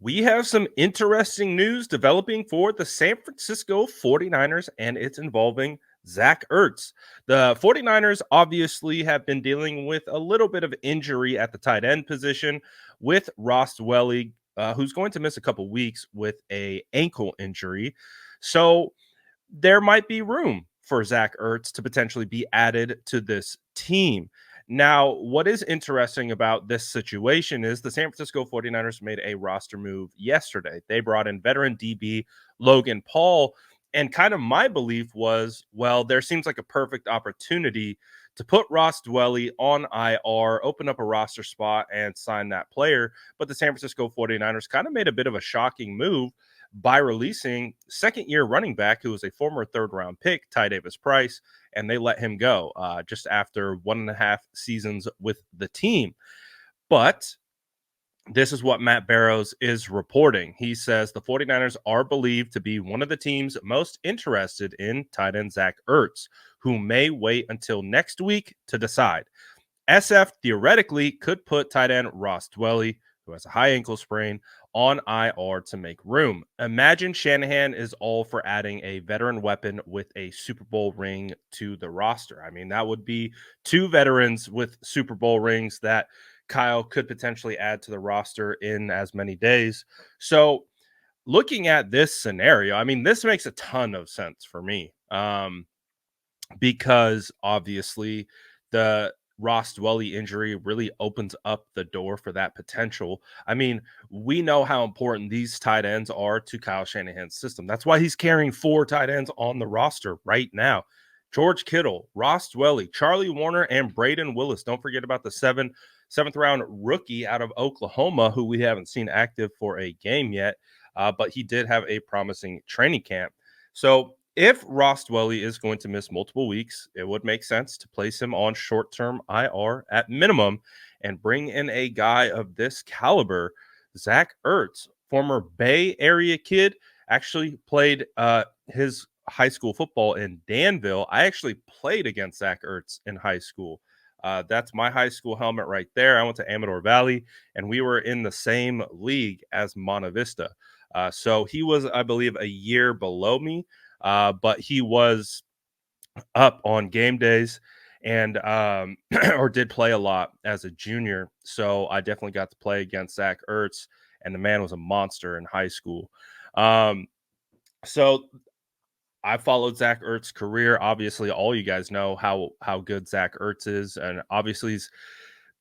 We have some interesting news developing for the San Francisco 49ers, and it's involving Zach Ertz. The 49ers obviously have been dealing with a little bit of injury at the tight end position with Ross Dwelly, who's going to miss a couple weeks with a ankle injury. So there might be room for Zach Ertz to potentially be added to this team. Now, what is interesting about this situation is the San Francisco 49ers made a roster move yesterday. They brought in veteran DB Logan Paul. And kind of my belief was, well, there seems like a perfect opportunity to put Ross Dwelly on IR, open up a roster spot, and sign that player. But the San Francisco 49ers kind of made a bit of a shocking move by releasing second-year running back who was a former third-round pick, Ty Davis Price, and they let him go just after 1.5 seasons with the team. But this is what Matt Barrows is reporting. He says the 49ers are believed to be one of the teams most interested in tight end Zach Ertz, who may wait until next week to decide. SF theoretically could put tight end Ross Dwelly, who has a high ankle sprain, on IR to make room. Imagine Shanahan is all for adding a veteran weapon with a Super Bowl ring to the roster. I mean, that would be two veterans with Super Bowl rings that Kyle could potentially add to the roster in as many days. So, looking at this scenario, I mean, this makes a ton of sense for me. Because obviously the Ross Dwelly injury really opens up the door for that potential. I mean, we know how important these tight ends are to Kyle Shanahan's system. That's why he's carrying 4 tight ends on the roster right now. George Kittle, Ross Dwelly, Charlie Warner, and Braden Willis. Don't forget about the seventh round rookie out of Oklahoma, who we haven't seen active for a game yet, but he did have a promising training camp. So if Ross Dwelly is going to miss multiple weeks, it would make sense to place him on short-term IR at minimum and bring in a guy of this caliber. Zach Ertz, former Bay Area kid, actually played his high school football in Danville. I actually played against Zach Ertz in high school. That's my high school helmet right there. I went to Amador Valley, and we were in the same league as Monta Vista. So he was, I believe, a year below me. But he was up on game days and or did play a lot as a junior. So I definitely got to play against Zach Ertz, and the man was a monster in high school. So I followed Zach Ertz's career. Obviously, all you guys know how good Zach Ertz is, and obviously he's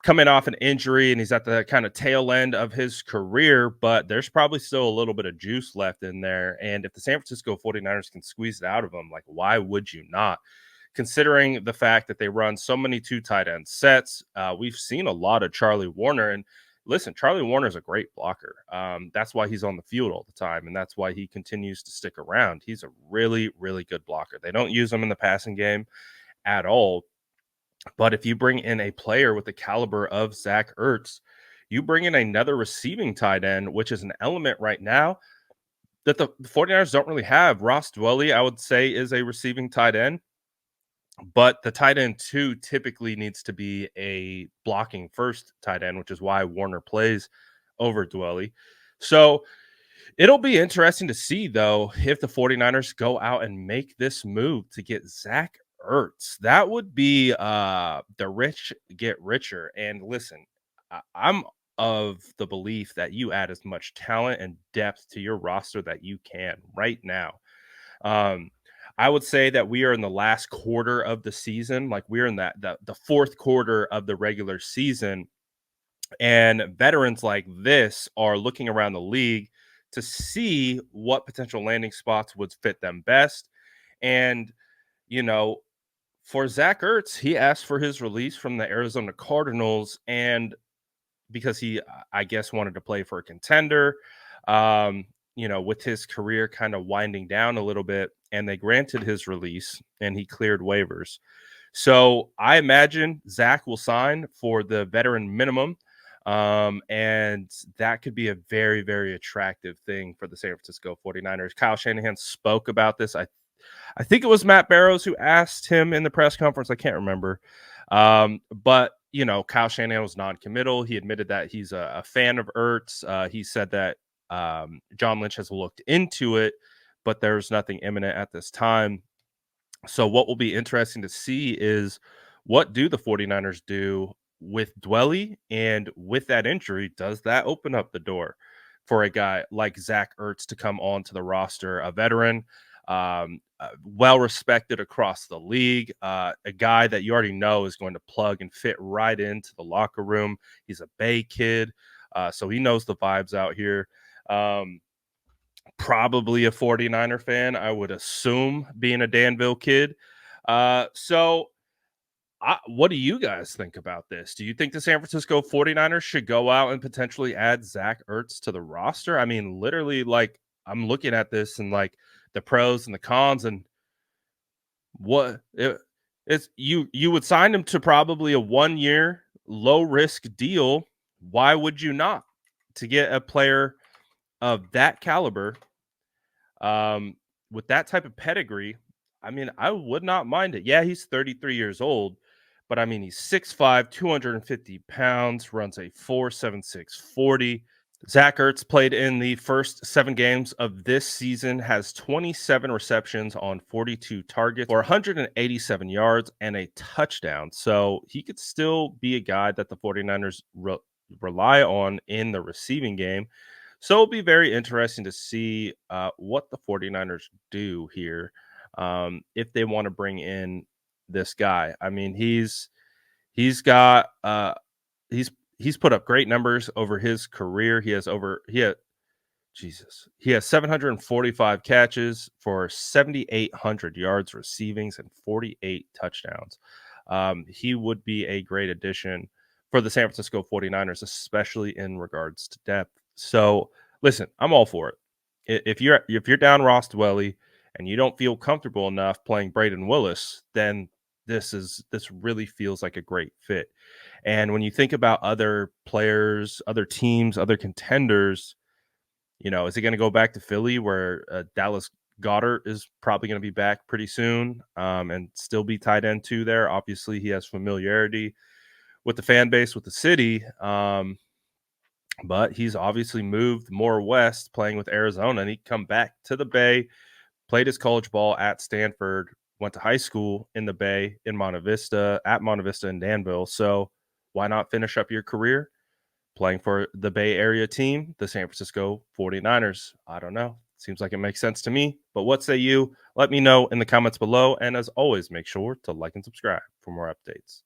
coming off an injury and he's at the kind of tail end of his career, but there's probably still a little bit of juice left in there. And if the San Francisco 49ers can squeeze it out of him, like, why would you not? Considering the fact that they run so many 2 tight end sets, we've seen a lot of Charlie Warner. And listen, Charlie Warner is a great blocker. That's why he's on the field all the time, and that's why he continues to stick around. He's a really, really good blocker. They don't use him in the passing game at all. But if you bring in a player with the caliber of Zach Ertz, you bring in another receiving tight end, which is an element right now that the 49ers don't really have. Ross Dwelly, I would say, is a receiving tight end, but the tight end 2 typically needs to be a blocking first tight end, which is why Warner plays over Dwelly. So it'll be interesting to see, though, if the 49ers go out and make this move to get Zach Ertz. That would be the rich get richer. And listen, I'm of the belief that you add as much talent and depth to your roster that you can right now. Um, I would say that we are in the last quarter of the season, like we're in the fourth quarter of the regular season, and veterans like this are looking around the league to see what potential landing spots would fit them best. And, you know, for Zach Ertz, he asked for his release from the Arizona Cardinals, and because he, I guess, wanted to play for a contender, with his career kind of winding down a little bit, and they granted his release and he cleared waivers. So I imagine Zach will sign for the veteran minimum. And that could be a very, very attractive thing for the San Francisco 49ers. Kyle Shanahan spoke about this. I think it was Matt Barrows who asked him in the press conference. I can't remember. But Kyle Shanahan was non-committal. He admitted that he's a fan of Ertz. He said that John Lynch has looked into it, but there's nothing imminent at this time. So what will be interesting to see is what do the 49ers do with Dwelly, and with that injury, does that open up the door for a guy like Zach Ertz to come onto the roster, a veteran, well respected across the league, a guy that you already know is going to plug and fit right into the locker room. He's a Bay kid, so he knows the vibes out here. Um, Probably a 49er fan, I would assume, being a Danville kid. So what do you guys think about this? Do you think the San Francisco 49ers should go out and potentially add Zach Ertz to the roster? I mean, literally, like, I'm looking at this and like the pros and the cons, and it's you would sign him to probably a 1 year low risk deal. Why would you not, to get a player of that caliber, um, with that type of pedigree? I mean, I would not mind it. Yeah, he's 33 years old, but I mean, he's 6'5", 250 pounds, runs a 4.76 40. Zach Ertz played in the first 7 games of this season, has 27 receptions on 42 targets for 187 yards and a touchdown. So he could still be a guy that the 49ers rely on in the receiving game. So it'll be very interesting to see what the 49ers do here, if they want to bring in this guy. I mean, he's got he's put up great numbers over his career. He has 745 catches for 7,800 yards receivings and 48 touchdowns. He would be a great addition for the San Francisco 49ers, especially in regards to depth. So listen, I'm all for it. If you're down Ross Dwelly and you don't feel comfortable enough playing Braden Willis, then this really feels like a great fit. And when you think about other players, other teams, other contenders, is he going to go back to Philly, where Dallas Goddard is probably going to be back pretty soon, and still be tight end two there? Obviously, he has familiarity with the fan base, with the city, but he's obviously moved more west, playing with Arizona, and he come back to the Bay, played his college ball at Stanford, went to high school in the Bay, in Monte Vista, at Monte Vista and Danville. So why not finish up your career playing for the Bay Area team, the San Francisco 49ers? I don't know. Seems like it makes sense to me. But what say you? Let me know in the comments below. And as always, make sure to like and subscribe for more updates.